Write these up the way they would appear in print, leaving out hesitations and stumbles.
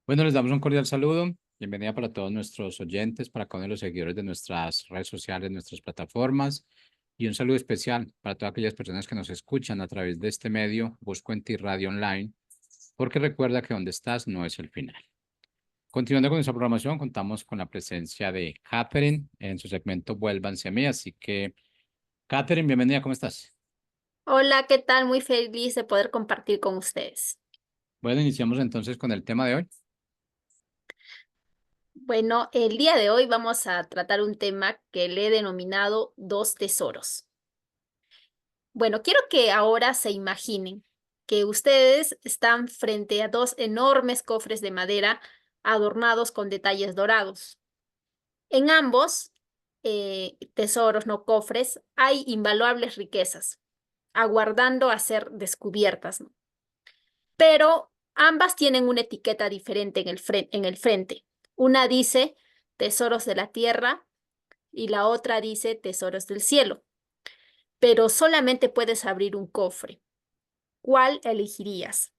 Bueno, les damos un cordial saludo. Bienvenida para todos nuestros oyentes, para cada uno de los seguidores de nuestras redes sociales, nuestras plataformas. Y un saludo especial para todas aquellas personas que nos escuchan a través de este medio, Busco en Ti Radio Online, porque recuerda que donde estás no es el final. Continuando con nuestra programación, contamos con la presencia de Catherine en su segmento Vuélvanse a mí. Así que, Catherine, bienvenida, ¿cómo estás? Hola, ¿qué tal? Muy feliz de poder compartir con ustedes. Bueno, iniciamos entonces con el tema de hoy. Bueno, el día de hoy vamos a tratar un tema que le he denominado dos tesoros. Bueno, quiero que ahora se imaginen que ustedes están frente a dos enormes cofres de madera adornados con detalles dorados. En ambos tesoros, no cofres, hay invaluables riquezas, aguardando a ser descubiertas, ¿no? Pero ambas tienen una etiqueta diferente en el frente. Una dice tesoros de la tierra y la otra dice tesoros del cielo, pero solamente puedes abrir un cofre. ¿Cuál elegirías?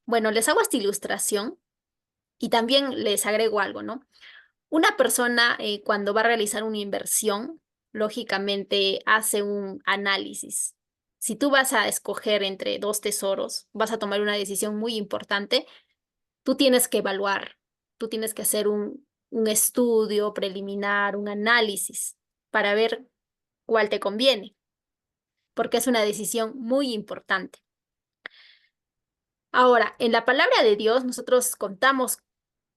Bueno, les hago esta ilustración y también les agrego algo, ¿no? Una persona cuando va a realizar una inversión, lógicamente hace un análisis. Si tú vas a escoger entre dos tesoros, vas a tomar una decisión muy importante. Tú tienes que evaluar, tú tienes que hacer un estudio preliminar, un análisis para ver cuál te conviene, porque es una decisión muy importante. Ahora, en la palabra de Dios, nosotros contamos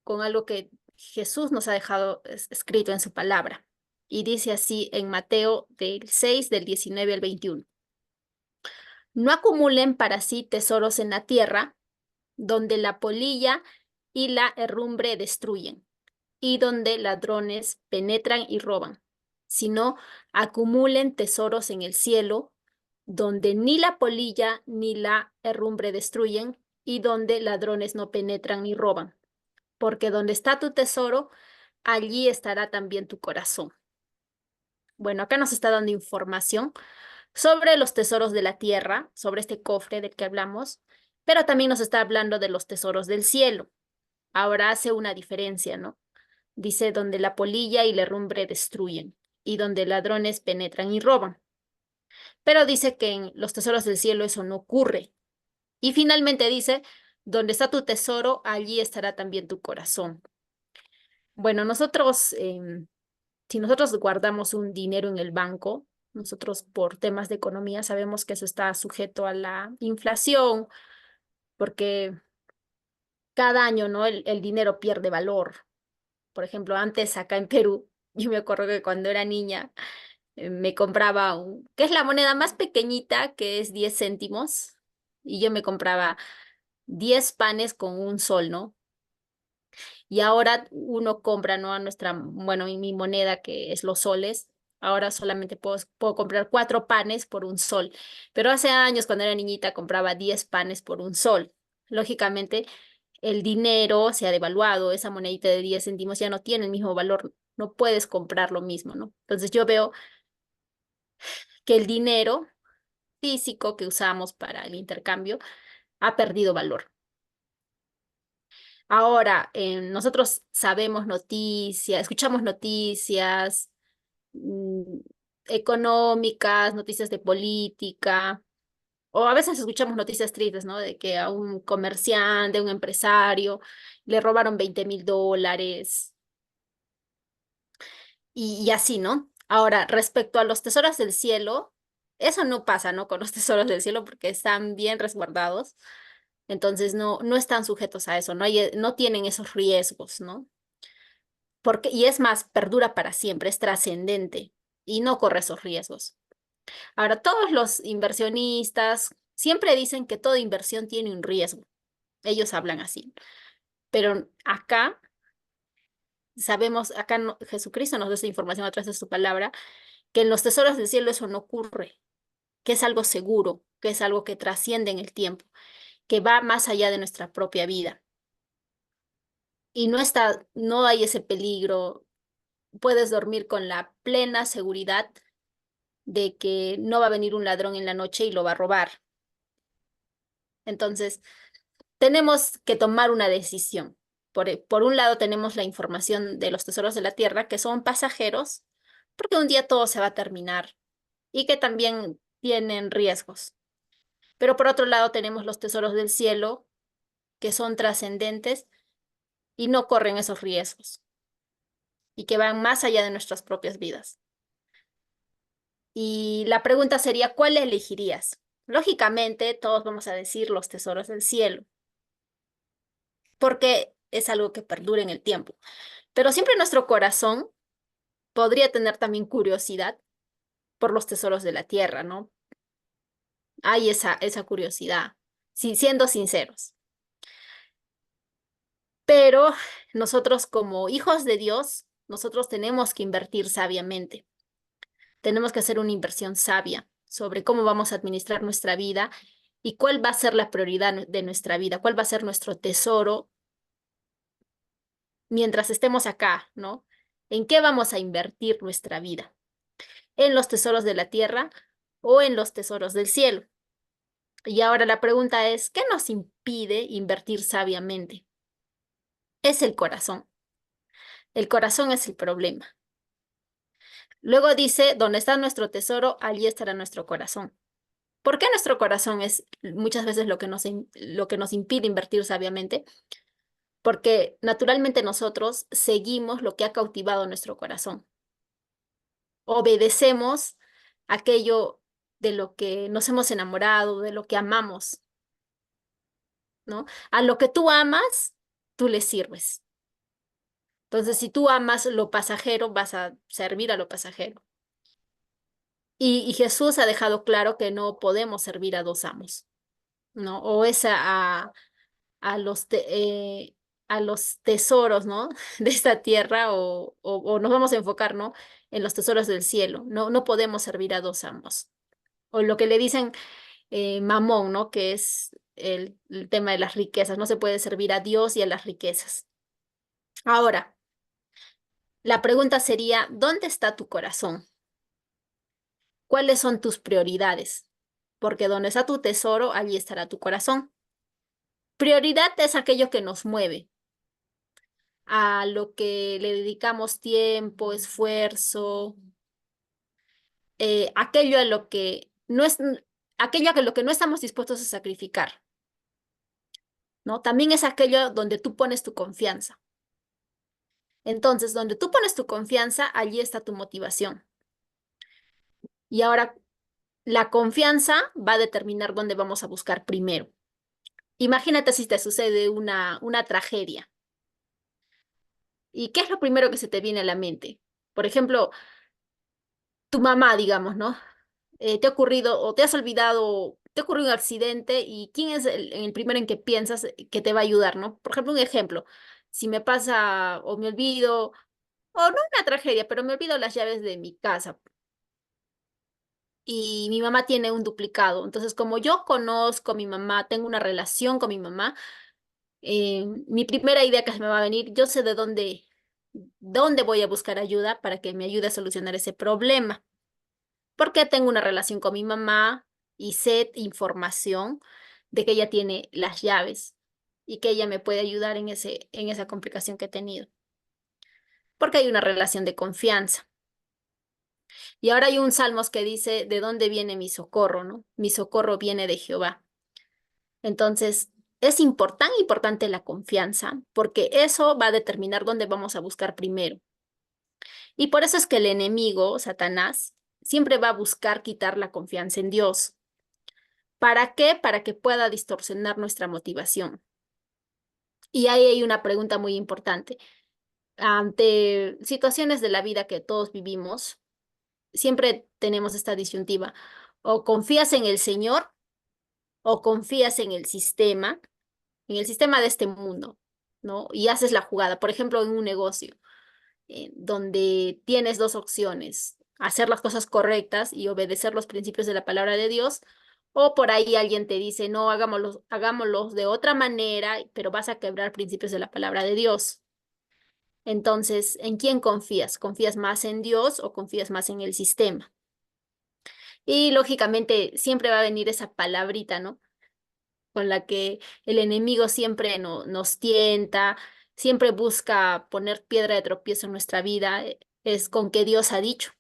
con algo que Jesús nos ha dejado escrito en su palabra. Y dice así en Mateo del 6, del 19 al 21. No acumulen para sí tesoros en la tierra, donde la polilla y la herrumbre destruyen y donde ladrones penetran y roban, sino acumulen tesoros en el cielo, donde ni la polilla ni la herrumbre destruyen y donde ladrones no penetran ni roban, porque donde está tu tesoro, allí estará también tu corazón. Bueno, acá nos está dando información sobre los tesoros de la tierra, sobre este cofre del que hablamos, pero también nos está hablando de los tesoros del cielo. Ahora hace una diferencia, ¿no? Dice donde la polilla y la herrumbre destruyen y donde ladrones penetran y roban. Pero dice que en los tesoros del cielo eso no ocurre. Y finalmente dice, donde está tu tesoro, allí estará también tu corazón. Bueno, si nosotros guardamos un dinero en el banco, nosotros por temas de economía sabemos que eso está sujeto a la inflación, porque cada año, ¿no? El dinero pierde valor. Por ejemplo, antes acá en Perú, yo me acuerdo que cuando era niña me compraba que es la moneda más pequeñita, que es 10 céntimos, y yo me compraba 10 panes con un sol, ¿no? Y ahora uno compra, ¿no? Bueno, en mi moneda, que es los soles, ahora solamente puedo comprar 4 panes por un sol. Pero hace años, cuando era niñita, compraba 10 panes por un sol. Lógicamente, el dinero se ha devaluado, esa monedita de 10 céntimos ya no tiene el mismo valor, no puedes comprar lo mismo, ¿no? Entonces yo veo que el dinero físico que usamos para el intercambio ha perdido valor. Ahora, nosotros sabemos noticias, escuchamos noticias mm, económicas, noticias de política, o a veces escuchamos noticias tristes, ¿no? De que a un comerciante, a un empresario, le robaron $20,000 y así, ¿no? Ahora, respecto a los tesoros del cielo, eso no pasa, ¿no? Con los tesoros del cielo porque están bien resguardados. Entonces no están sujetos a eso, no tienen esos riesgos, ¿no? Y es más, perdura para siempre, es trascendente y no corre esos riesgos. Ahora, todos los inversionistas siempre dicen que toda inversión tiene un riesgo. Ellos hablan así. Pero acá sabemos, Jesucristo nos da esa información a través de su palabra, que en los tesoros del cielo eso no ocurre, que es algo seguro, que es algo que trasciende en el tiempo, que va más allá de nuestra propia vida. Y no hay ese peligro. Puedes dormir con la plena seguridad de que no va a venir un ladrón en la noche y lo va a robar. Entonces, tenemos que tomar una decisión. Por un lado tenemos la información de los tesoros de la tierra, que son pasajeros, porque un día todo se va a terminar y que también tienen riesgos. Pero por otro lado tenemos los tesoros del cielo, que son trascendentes y no corren esos riesgos y que van más allá de nuestras propias vidas. Y la pregunta sería, ¿cuál elegirías? Lógicamente, todos vamos a decir los tesoros del cielo, porque es algo que perdura en el tiempo. Pero siempre nuestro corazón podría tener también curiosidad por los tesoros de la tierra, ¿no? Hay esa curiosidad, sí, siendo sinceros. Pero nosotros como hijos de Dios, nosotros tenemos que invertir sabiamente. Tenemos que hacer una inversión sabia sobre cómo vamos a administrar nuestra vida y cuál va a ser la prioridad de nuestra vida, cuál va a ser nuestro tesoro mientras estemos acá, ¿no? ¿En qué vamos a invertir nuestra vida? ¿En los tesoros de la tierra o en los tesoros del cielo? Y ahora la pregunta es, ¿qué nos impide invertir sabiamente? Es el corazón. El corazón es el problema. Luego dice, donde está nuestro tesoro, allí estará nuestro corazón. ¿Por qué nuestro corazón es muchas veces lo que nos impide invertir sabiamente? Porque naturalmente nosotros seguimos lo que ha cautivado nuestro corazón. Obedecemos aquello de lo que nos hemos enamorado, de lo que amamos, ¿no? A lo que tú amas, tú le sirves. Entonces, si tú amas lo pasajero, vas a servir a lo pasajero. Y Jesús ha dejado claro que no podemos servir a dos amos, ¿no? O es a los, a los tesoros, ¿no? De esta tierra o nos vamos a enfocar, ¿no? En los tesoros del cielo. No, no podemos servir a dos amos. O lo que le dicen mamón, ¿no? Que es el tema de las riquezas. No se puede servir a Dios y a las riquezas. Ahora, la pregunta sería, ¿dónde está tu corazón? ¿Cuáles son tus prioridades? Porque donde está tu tesoro, allí estará tu corazón. Prioridad es aquello que nos mueve, a lo que le dedicamos tiempo, esfuerzo, aquello a lo que no es, aquello a lo que no estamos dispuestos a sacrificar, ¿no? También es aquello donde tú pones tu confianza. Entonces, donde tú pones tu confianza, allí está tu motivación. Y ahora, la confianza va a determinar dónde vamos a buscar primero. Imagínate si te sucede una tragedia. ¿Y qué es lo primero que se te viene a la mente? Por ejemplo, tu mamá, digamos, ¿no? Te ha ocurrido o te has olvidado, te ha ocurrido un accidente y quién es el primero en que piensas que te va a ayudar, ¿no? Por ejemplo, un ejemplo, si me pasa o me olvido, o no una tragedia, pero me olvido las llaves de mi casa y mi mamá tiene un duplicado. Entonces, como yo conozco a mi mamá, tengo una relación con mi mamá, mi primera idea que se me va a venir, yo sé de dónde voy a buscar ayuda para que me ayude a solucionar ese problema. Porque tengo una relación con mi mamá y sé información de que ella tiene las llaves y que ella me puede ayudar en esa complicación que he tenido. Porque hay una relación de confianza. Y ahora hay un salmos que dice, ¿de dónde viene mi socorro, no? Mi socorro viene de Jehová. Entonces, es tan importante la confianza, porque eso va a determinar dónde vamos a buscar primero. Y por eso es que el enemigo, Satanás, siempre va a buscar quitar la confianza en Dios. ¿Para qué? Para que pueda distorsionar nuestra motivación. Y ahí hay una pregunta muy importante. Ante situaciones de la vida que todos vivimos, siempre tenemos esta disyuntiva. O confías en el Señor o confías en el sistema de este mundo, ¿no? Y haces la jugada. Por ejemplo, en un negocio, donde tienes dos opciones, hacer las cosas correctas y obedecer los principios de la palabra de Dios, o por ahí alguien te dice, no, hagámoslos de otra manera, pero vas a quebrar principios de la palabra de Dios. Entonces, ¿en quién confías? ¿Confías más en Dios o confías más en el sistema? Y lógicamente siempre va a venir esa palabrita, ¿no? con la que el enemigo siempre nos tienta, siempre busca poner piedra de tropiezo en nuestra vida, es con que Dios ha dicho.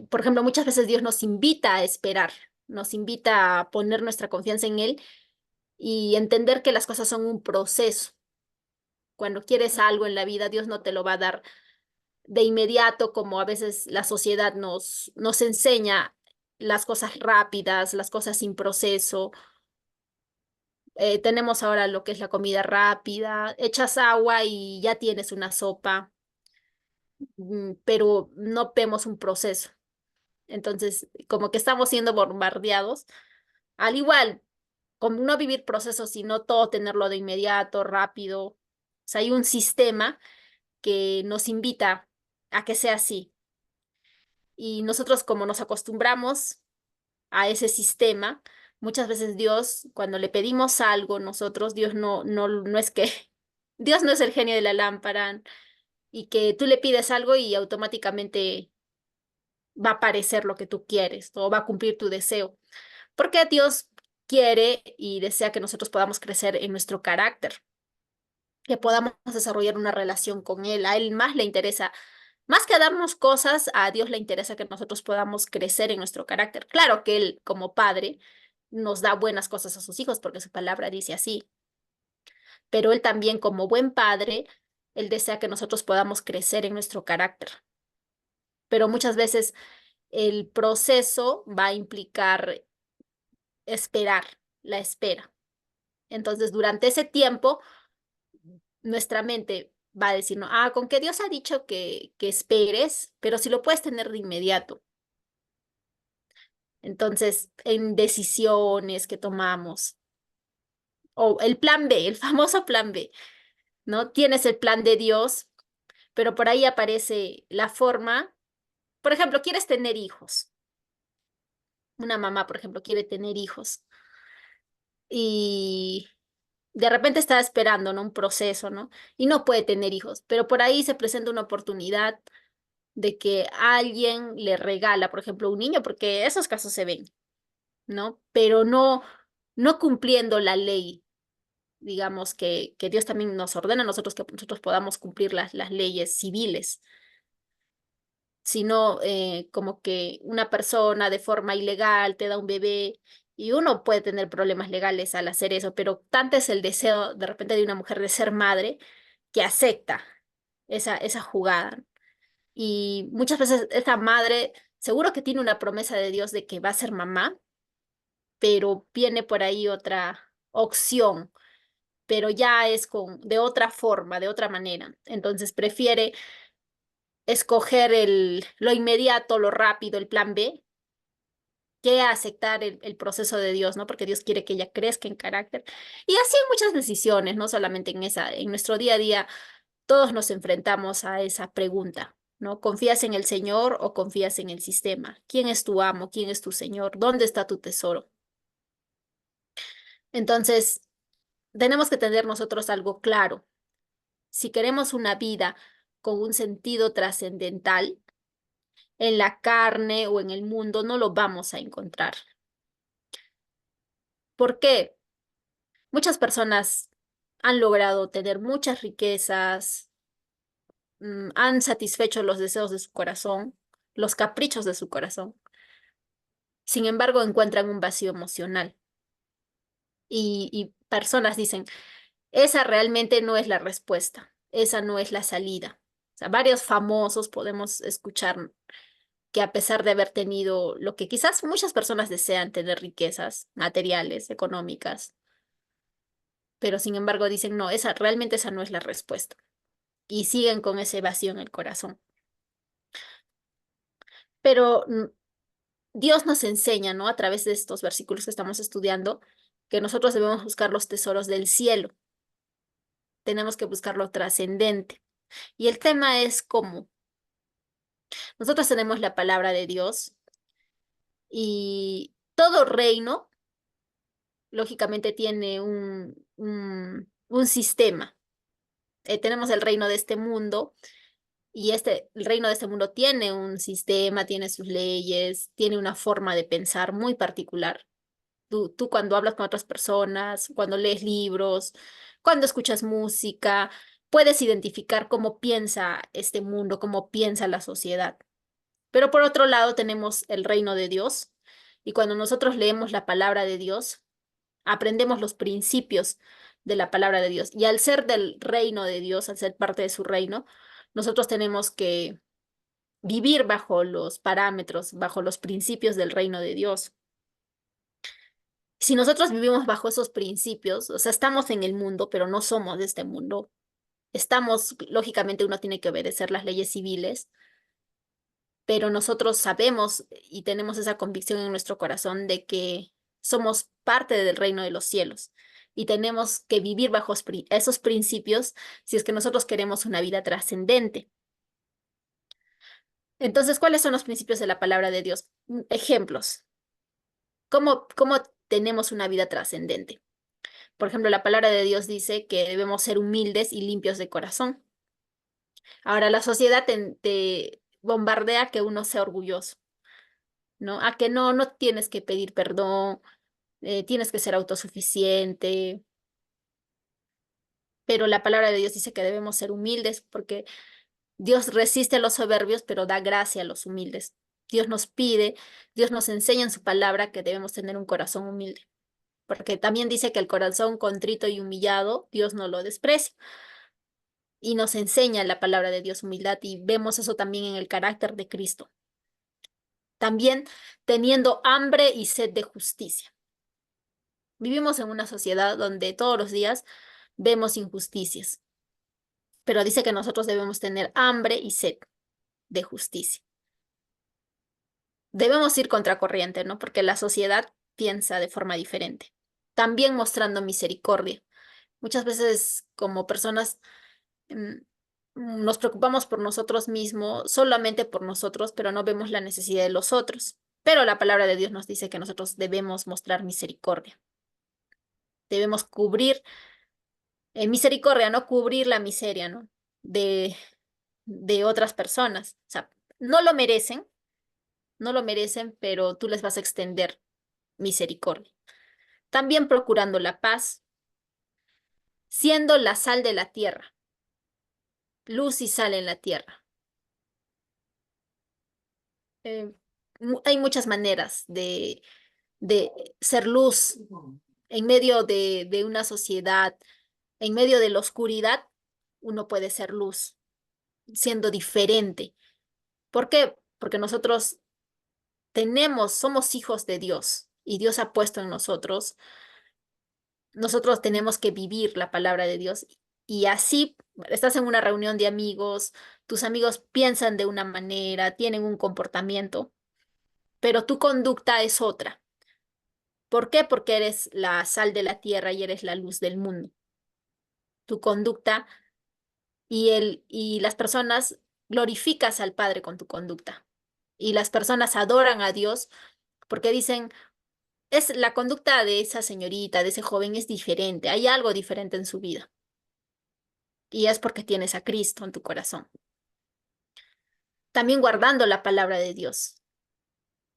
Por ejemplo, muchas veces Dios nos invita a esperar, nos invita a poner nuestra confianza en Él y entender que las cosas son un proceso. Cuando quieres algo en la vida, Dios no te lo va a dar de inmediato, como a veces la sociedad nos enseña las cosas rápidas, las cosas sin proceso. Tenemos ahora lo que es la comida rápida, echas agua y ya tienes una sopa, pero no vemos un proceso. Entonces, como que estamos siendo bombardeados. Al igual, como no vivir procesos, sino todo tenerlo de inmediato, rápido. O sea, hay un sistema que nos invita a que sea así. Y nosotros, como nos acostumbramos a ese sistema, muchas veces Dios, cuando le pedimos algo, nosotros, Dios no es que, Dios no es el genio de la lámpara y que tú le pides algo y automáticamente va a aparecer lo que tú quieres o va a cumplir tu deseo. Porque Dios quiere y desea que nosotros podamos crecer en nuestro carácter, que podamos desarrollar una relación con Él. A Él más le interesa, más que darnos cosas, a Dios le interesa que nosotros podamos crecer en nuestro carácter. Claro que Él, como padre, nos da buenas cosas a sus hijos, porque su palabra dice así, pero Él también, como buen padre, Él desea que nosotros podamos crecer en nuestro carácter. Pero muchas veces el proceso va a implicar esperar, la espera. Entonces, durante ese tiempo, nuestra mente va a decir, no, con que Dios ha dicho que esperes, pero si lo puedes tener de inmediato. Entonces, en decisiones que tomamos, o el plan B, el famoso plan B, ¿no? Tienes el plan de Dios, pero por ahí aparece la forma. Por ejemplo, quieres tener hijos. Una mamá, por ejemplo, quiere tener hijos y de repente está esperando, ¿no? Un proceso, ¿no? Y no puede tener hijos, pero por ahí se presenta una oportunidad de que alguien le regala, por ejemplo, un niño, porque esos casos se ven, ¿no? Pero no cumpliendo la ley, digamos, que Dios también nos ordena a nosotros que nosotros podamos cumplir las leyes civiles, sino como que una persona de forma ilegal te da un bebé y uno puede tener problemas legales al hacer eso, pero tanto es el deseo de repente de una mujer de ser madre que acepta esa jugada. Y muchas veces esa madre seguro que tiene una promesa de Dios de que va a ser mamá, pero viene por ahí otra opción, pero ya es de otra forma, de otra manera. Entonces prefiere escoger lo inmediato, lo rápido, el plan B, que aceptar el proceso de Dios, ¿no? Porque Dios quiere que ella crezca en carácter. Y así hay muchas decisiones, no solamente en nuestro día a día, todos nos enfrentamos a esa pregunta, ¿no? ¿Confías en el Señor o confías en el sistema? ¿Quién es tu amo? ¿Quién es tu Señor? ¿Dónde está tu tesoro? Entonces, tenemos que tener nosotros algo claro. Si queremos una vida con un sentido trascendental, en la carne o en el mundo no lo vamos a encontrar. ¿Por qué? Muchas personas han logrado tener muchas riquezas, han satisfecho los deseos de su corazón, los caprichos de su corazón. Sin embargo, encuentran un vacío emocional y personas dicen, esa realmente no es la respuesta, esa no es la salida. O sea, varios famosos podemos escuchar que a pesar de haber tenido lo que quizás muchas personas desean, tener riquezas materiales, económicas, pero sin embargo dicen, no, realmente esa no es la respuesta. Y siguen con ese vacío en el corazón. Pero Dios nos enseña, ¿no? A través de estos versículos que estamos estudiando, que nosotros debemos buscar los tesoros del cielo. Tenemos que buscar lo trascendente. Y el tema es cómo. Nosotros tenemos la palabra de Dios y todo reino, lógicamente, tiene un sistema. Tenemos el reino de este mundo y el reino de este mundo tiene un sistema, tiene sus leyes, tiene una forma de pensar muy particular. Tú cuando hablas con otras personas, cuando lees libros, cuando escuchas música, puedes identificar cómo piensa este mundo, cómo piensa la sociedad. Pero por otro lado tenemos el reino de Dios y cuando nosotros leemos la palabra de Dios, aprendemos los principios de la palabra de Dios. Y al ser del reino de Dios, al ser parte de su reino, nosotros tenemos que vivir bajo los parámetros, bajo los principios del reino de Dios. Si nosotros vivimos bajo esos principios, o sea, estamos en el mundo, pero no somos de este mundo. Estamos, lógicamente, uno tiene que obedecer las leyes civiles, pero nosotros sabemos y tenemos esa convicción en nuestro corazón de que somos parte del reino de los cielos y tenemos que vivir bajo esos principios si es que nosotros queremos una vida trascendente. Entonces, ¿cuáles son los principios de la palabra de Dios? Ejemplos. ¿Cómo tenemos una vida trascendente? Por ejemplo, la palabra de Dios dice que debemos ser humildes y limpios de corazón. Ahora, la sociedad te bombardea que uno sea orgulloso, ¿no? A que no tienes que pedir perdón, tienes que ser autosuficiente, pero la palabra de Dios dice que debemos ser humildes porque Dios resiste a los soberbios, pero da gracia a los humildes. Dios nos pide, Dios nos enseña en su palabra que debemos tener un corazón humilde, porque también dice que el corazón contrito y humillado, Dios no lo desprecia. Y nos enseña la palabra de Dios humildad y vemos eso también en el carácter de Cristo. También teniendo hambre y sed de justicia. Vivimos en una sociedad donde todos los días vemos injusticias, pero dice que nosotros debemos tener hambre y sed de justicia. Debemos ir contracorriente, ¿no? Porque la sociedad piensa de forma diferente. También mostrando misericordia. Muchas veces como personas mm, nos preocupamos por nosotros mismos, solamente por nosotros, pero no vemos la necesidad de los otros. Pero la palabra de Dios nos dice que nosotros debemos mostrar misericordia. Debemos cubrir, misericordia, no cubrir la miseria, ¿no? De, de otras personas. O sea, no lo merecen, no lo merecen, pero tú les vas a extender misericordia. También procurando la paz, siendo la sal de la tierra, luz y sal en la tierra. Eh, Hay muchas maneras de ser luz en medio de una sociedad, en medio de la oscuridad, uno puede ser luz, siendo diferente. ¿Por qué? Porque nosotros somos hijos de Dios y Dios ha puesto en nosotros tenemos que vivir la palabra de Dios y así estás en una reunión de amigos, tus amigos piensan de una manera, tienen un comportamiento, pero tu conducta es otra. ¿Por qué? Porque eres la sal de la tierra y eres la luz del mundo. Tu conducta y las personas glorificas al Padre con tu conducta. Y las personas adoran a Dios porque dicen, es la conducta de esa señorita, de ese joven es diferente, hay algo diferente en su vida. Y es porque tienes a Cristo en tu corazón. También guardando la palabra de Dios.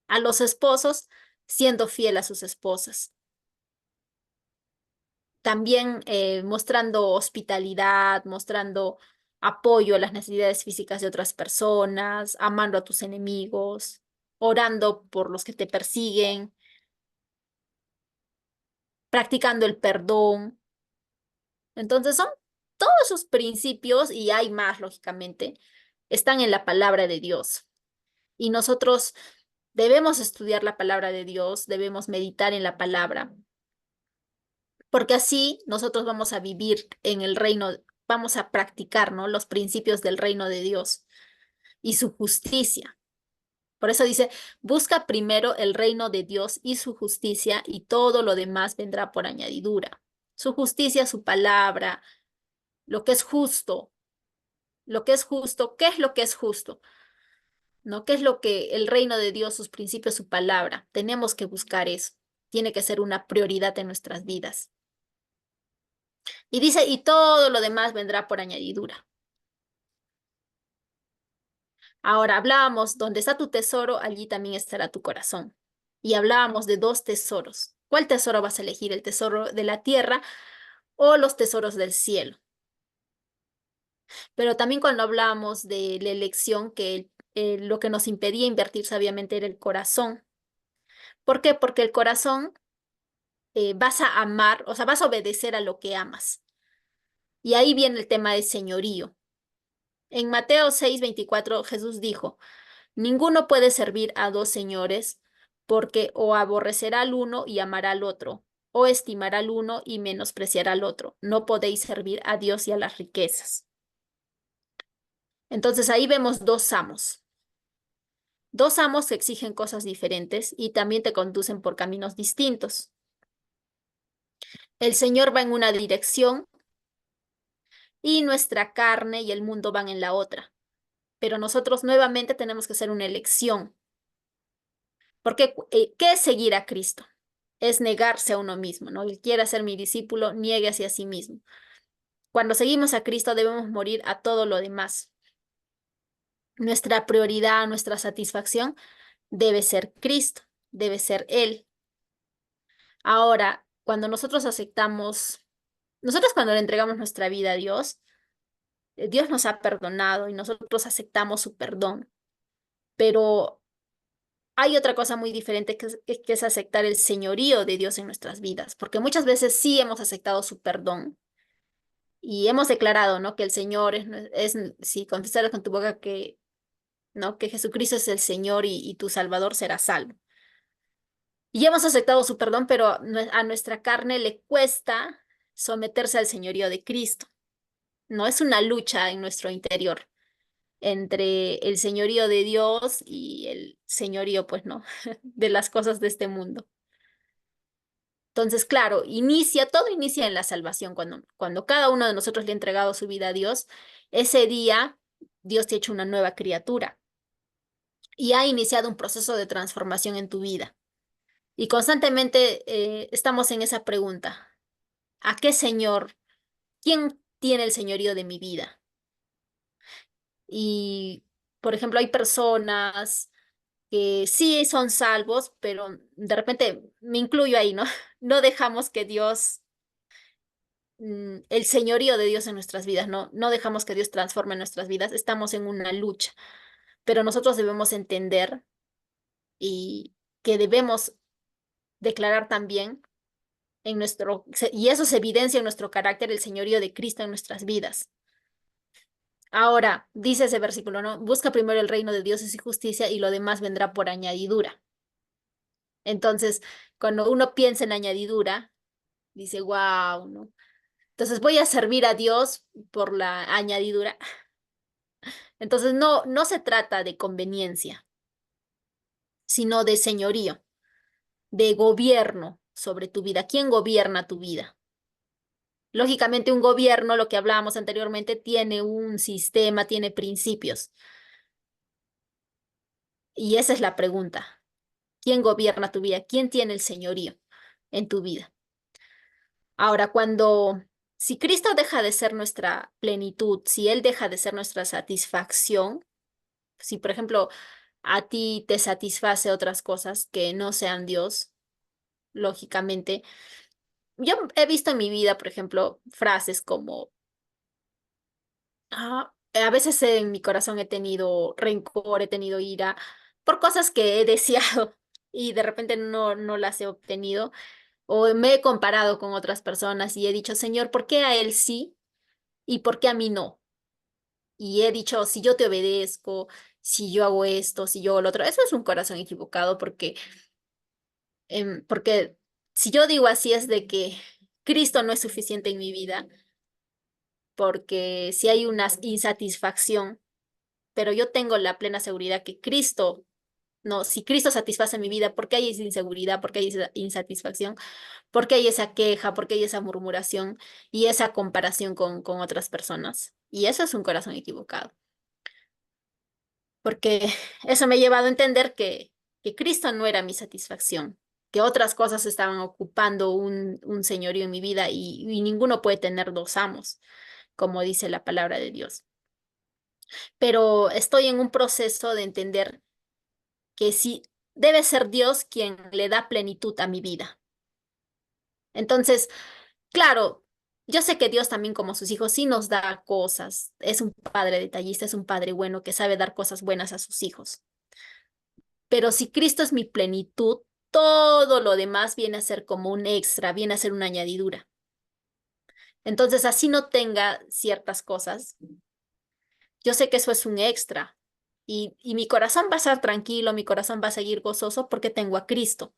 A los esposos siendo fiel a sus esposas. También mostrando hospitalidad, mostrando apoyo a las necesidades físicas de otras personas, amando a tus enemigos, orando por los que te persiguen, practicando el perdón. Entonces son todos esos principios, y hay más, lógicamente, están en la palabra de Dios. Y nosotros debemos estudiar la palabra de Dios, debemos meditar en la palabra porque así nosotros vamos a vivir en el reino, vamos a practicar, ¿no? Los principios del reino de Dios y su justicia. Por eso dice, busca primero el reino de Dios y su justicia y todo lo demás vendrá por añadidura. Su justicia, su palabra, lo que es justo, ¿qué es lo que es justo? ¿No? ¿Qué es lo que el reino de Dios, sus principios, su palabra? Tenemos que buscar eso. Tiene que ser una prioridad en nuestras vidas. Y dice, y todo lo demás vendrá por añadidura. Ahora hablábamos, donde está tu tesoro, allí también estará tu corazón. Y hablábamos de dos tesoros. ¿Cuál tesoro vas a elegir? ¿El tesoro de la tierra o los tesoros del cielo? Pero también cuando hablamos de la elección, que lo que nos impedía invertir sabiamente era el corazón. ¿Por qué? Porque el corazón vas a amar, o sea, vas a obedecer a lo que amas. Y ahí viene el tema del señorío. En Mateo 6:24 Jesús dijo, ninguno puede servir a dos señores, porque o aborrecerá al uno y amará al otro, o estimará al uno y menospreciará al otro. No podéis servir a Dios y a las riquezas. Entonces ahí vemos dos amos que exigen cosas diferentes y también te conducen por caminos distintos. El Señor va en una dirección y nuestra carne y el mundo van en la otra. Pero nosotros nuevamente tenemos que hacer una elección. Porque, ¿qué es seguir a Cristo? Es negarse a uno mismo, ¿no? El quiera ser mi discípulo, niegue hacia sí mismo. Cuando seguimos a Cristo debemos morir a todo lo demás. Nuestra prioridad, nuestra satisfacción debe ser Cristo, debe ser Él. Ahora, cuando nosotros cuando le entregamos nuestra vida a Dios, Dios nos ha perdonado y nosotros aceptamos su perdón. Pero hay otra cosa muy diferente que es aceptar el señorío de Dios en nuestras vidas, porque muchas veces sí hemos aceptado su perdón y hemos declarado, ¿no? Que el Señor si confesaras con tu boca que, ¿no? Que Jesucristo es el Señor y tu Salvador será salvo. Y hemos aceptado su perdón, pero a nuestra carne le cuesta someterse al señorío de Cristo. No es una lucha en nuestro interior entre el señorío de Dios y el señorío, pues no, de las cosas de este mundo. Entonces, claro, todo inicia en la salvación. Cuando cada uno de nosotros le ha entregado su vida a Dios, ese día Dios te ha hecho una nueva criatura y ha iniciado un proceso de transformación en tu vida. Y constantemente estamos en esa pregunta, ¿a qué Señor? ¿Quién tiene el señorío de mi vida? Y, por ejemplo, hay personas que sí son salvos, pero de repente me incluyo ahí, ¿no? No dejamos que Dios el señorío de Dios en nuestras vidas, no dejamos que Dios transforme nuestras vidas, estamos en una lucha, pero nosotros debemos entender y que debemos declarar también y eso se evidencia en nuestro carácter, el señorío de Cristo en nuestras vidas. Ahora, dice ese versículo, ¿no? Busca primero el reino de Dios y su justicia y lo demás vendrá por añadidura. Entonces, cuando uno piensa en añadidura, dice, wow, ¿no? Entonces voy a servir a Dios por la añadidura. Entonces, no se trata de conveniencia, sino de señorío, de gobierno sobre tu vida. ¿Quién gobierna tu vida? Lógicamente, un gobierno, lo que hablábamos anteriormente, tiene un sistema, tiene principios. Y esa es la pregunta. ¿Quién gobierna tu vida? ¿Quién tiene el señorío en tu vida? Ahora, si Cristo deja de ser nuestra plenitud, si Él deja de ser nuestra satisfacción, si por ejemplo a ti te satisface otras cosas que no sean Dios, lógicamente, yo he visto en mi vida, por ejemplo, frases como, a veces en mi corazón he tenido rencor, he tenido ira por cosas que he deseado y de repente no las he obtenido. O me he comparado con otras personas y he dicho, Señor, ¿por qué a él sí y por qué a mí no? Y he dicho, si yo te obedezco, si yo hago esto, si yo hago lo otro, eso es un corazón equivocado porque si yo digo así es de que Cristo no es suficiente en mi vida, porque si hay una insatisfacción, pero yo tengo la plena seguridad que si Cristo satisface mi vida, ¿por qué hay esa inseguridad? ¿Por qué hay esa insatisfacción? ¿Por qué hay esa queja? ¿Por qué hay esa murmuración y esa comparación con otras personas? Y eso es un corazón equivocado, porque eso me ha llevado a entender que Cristo no era mi satisfacción, que otras cosas estaban ocupando un señorío en mi vida y ninguno puede tener dos amos, como dice la palabra de Dios. Pero estoy en un proceso de entender que sí debe ser Dios quien le da plenitud a mi vida. Entonces, claro, yo sé que Dios también como sus hijos sí nos da cosas. Es un padre detallista, es un padre bueno que sabe dar cosas buenas a sus hijos. Pero si Cristo es mi plenitud, todo lo demás viene a ser como un extra, viene a ser una añadidura. Entonces, así no tenga ciertas cosas, yo sé que eso es un extra. Y mi corazón va a estar tranquilo, mi corazón va a seguir gozoso porque tengo a Cristo.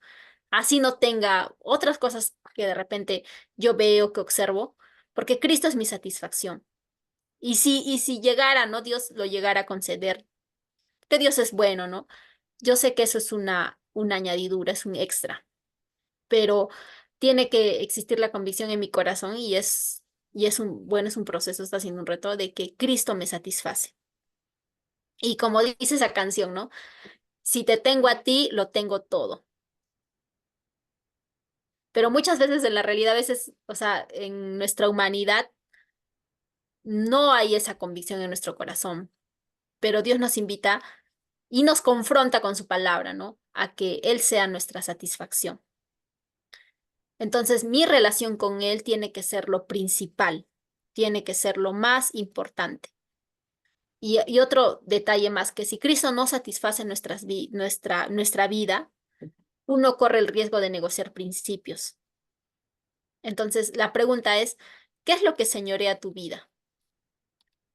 Así no tenga otras cosas que de repente yo veo, que observo, porque Cristo es mi satisfacción. Y si llegara, ¿no? Dios lo llegara a conceder, que Dios es bueno, ¿no? Yo sé que eso es una añadidura, es un extra, pero tiene que existir la convicción en mi corazón y es bueno, es un proceso, está siendo un reto de que Cristo me satisface. Y como dice esa canción, ¿no? Si te tengo a ti, lo tengo todo. Pero muchas veces en la realidad, a veces, o sea, en nuestra humanidad no hay esa convicción en nuestro corazón, pero Dios nos invita y nos confronta con su palabra, ¿no? A que Él sea nuestra satisfacción. Entonces, mi relación con Él tiene que ser lo principal, tiene que ser lo más importante. Y otro detalle más, que si Cristo no satisface nuestra vida, uno corre el riesgo de negociar principios. Entonces, la pregunta es, ¿qué es lo que señorea tu vida?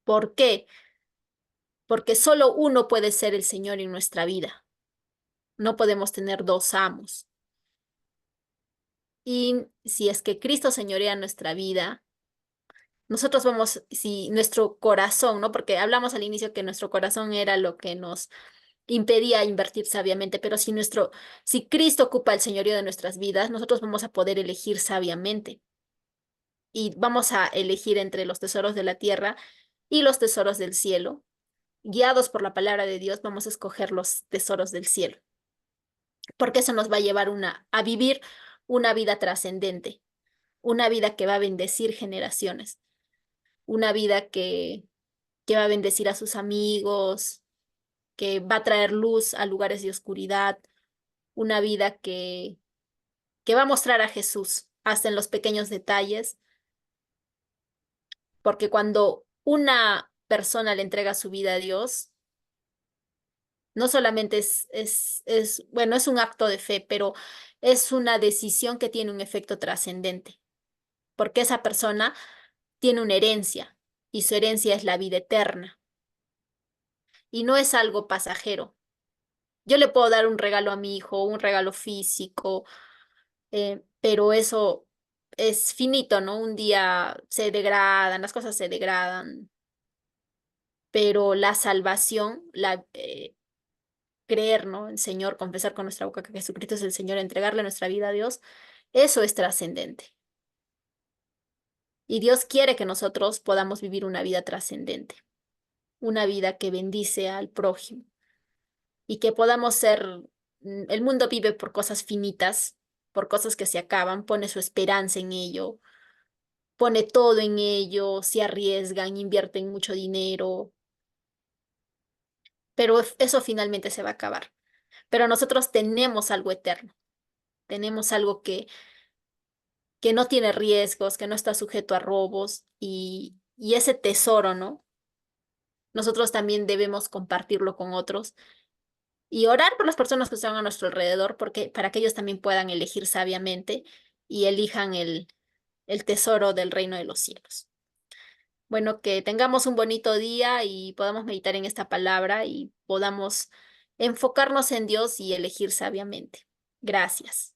¿Por qué? Porque solo uno puede ser el Señor en nuestra vida. No podemos tener dos amos. Y si es que Cristo señorea nuestra vida, nosotros vamos, si nuestro corazón, ¿no? Porque hablamos al inicio que nuestro corazón era lo que nos impedía invertir sabiamente, pero si Cristo ocupa el señorío de nuestras vidas, nosotros vamos a poder elegir sabiamente y vamos a elegir entre los tesoros de la tierra y los tesoros del cielo. Guiados por la palabra de Dios, vamos a escoger los tesoros del cielo, porque eso nos va a llevar a vivir una vida trascendente, una vida que va a bendecir generaciones, una vida que va a bendecir a sus amigos, que va a traer luz a lugares de oscuridad, una vida que va a mostrar a Jesús hasta en los pequeños detalles, porque cuando una persona le entrega su vida a Dios, no solamente bueno, es un acto de fe, pero es una decisión que tiene un efecto trascendente, porque esa persona tiene una herencia y su herencia es la vida eterna y no es algo pasajero. Yo le puedo dar un regalo a mi hijo, un regalo físico, pero eso es finito, ¿no? Un día se degradan, las cosas se degradan, pero la salvación, creer, ¿no? El Señor, confesar con nuestra boca que Jesucristo es el Señor, entregarle nuestra vida a Dios, eso es trascendente. Y Dios quiere que nosotros podamos vivir una vida trascendente, una vida que bendice al prójimo y que podamos el mundo vive por cosas finitas, por cosas que se acaban, pone su esperanza en ello, pone todo en ello, se arriesgan, invierten mucho dinero, pero eso finalmente se va a acabar. Pero nosotros tenemos algo eterno, tenemos algo que no tiene riesgos, que no está sujeto a robos y ese tesoro, ¿no? Nosotros también debemos compartirlo con otros y orar por las personas que están a nuestro alrededor porque para que ellos también puedan elegir sabiamente y elijan el tesoro del reino de los cielos. Bueno, que tengamos un bonito día y podamos meditar en esta palabra y podamos enfocarnos en Dios y elegir sabiamente. Gracias.